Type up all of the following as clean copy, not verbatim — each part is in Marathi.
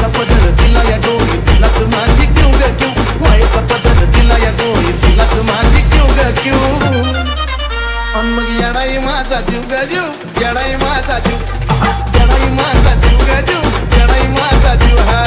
मायेचा पदर दिला या डोळी तिलाच माझी क्यू ग क्यू मायेचा पदर दिला या डोळी तिलाच माझी क्यू ग क्यू अन मग येडाई माझा जीव ग जीव येडाई माझा जीव येडाई माझा जीव ग जीव येडाई माझा जीव हा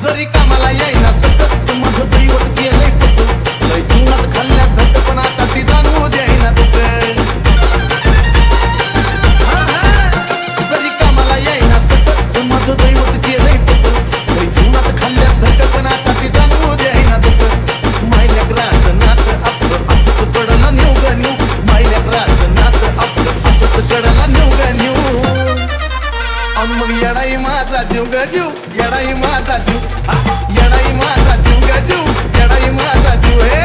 जरी कामाला येईना सतत माझं दैवत गेलंय फक्त लय जीवनात खाल्ल्यात धट पण आता ती जाणवू द्यायना दुःख जरी कामाला येईना सतत माझं दैवत गेलंय फक्त लय जीवनात खाल्ल्यात धट पण आता ती जाणवू द्यायना दुःख मायल्या ग्राचं नातं आपलं असंच कडला नेऊ ग नेऊ मायल्या ग्राचं नातं आपलं असंच कडला नेऊ ग नेऊ अन मग येडाई माझा जीव ग जीव येडाई माझा जीव येडाई माझा जीव ग जीव येडाई माझा जीव हे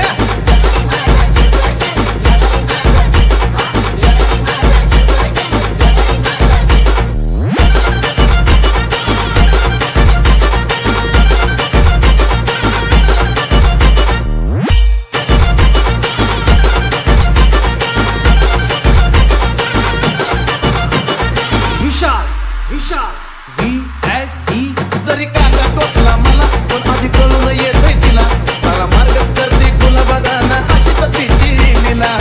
विशाल VSE जरी काका टोचला मला पण आधी कळून येतोय तिला सारा मार्गच करते गुलाबाना अशी तर तिची लीला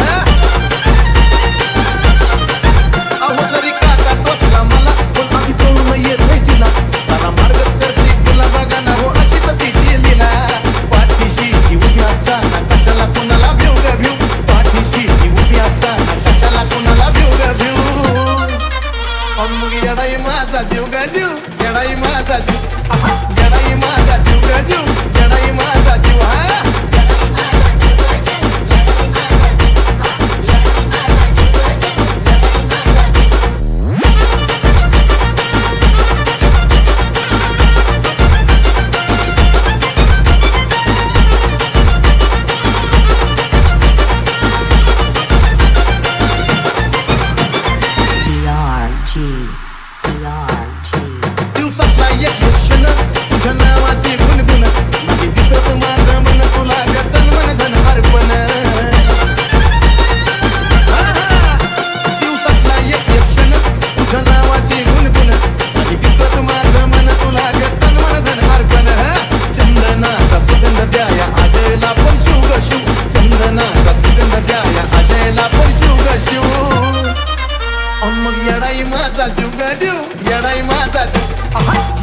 अहो जरी काका टोचला मला पण आधी कळून येतोय तिला सारा मार्गच करते गुलाबाना हो अशी तर तिची लीला पाठीशी ती उभी असताना कशाला कुणाला भिऊ ग भिऊ पाठीशी ती उभी असताना कशाला कुणाला भिऊ ग भिऊ मग येडाई माझा जीव ग जीव येडाई माझा जीव येडाई माझा जीव ग जीव येडाई माझा जीव हा दिवसातला एक क्षण तुझ्या नावाची गुणगुण नाही दिसत माझं मन तुला गतन मन धन अर्पण दिवसातला एक क्षण तुझ्या नावाची गुणगुण नाही दिसत माझं मन तुला गतन मन धन अर्पण चंदनाचा सुगंध द्याया अजयला पण शिव ग शिव चंदनाचा सुगंध द्याया अजयला पण शिव ग शिव मग येडाई माझा जीव ग जीव येडाई माझा जीव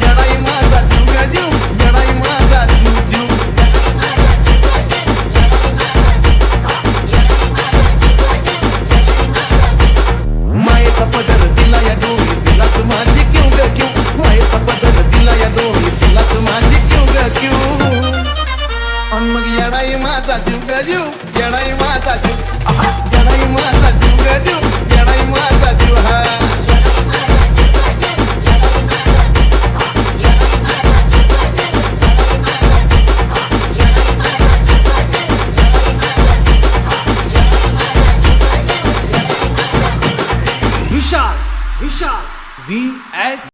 येडाई माझा जीव ग जीव येडाई माझा जीव जीव मायेचा पदर दिला या डोळी तिलाच माझी क्यू ग क्यू मायेचा पदर दिला या डोळी तिलाच माझी क्यू ग क्यू अन मग येडाई माझा जीव ग जीव येडाई माझा जीव येडाई माझा जीव ग जीव येडाई माझा जीव हा विशाल VS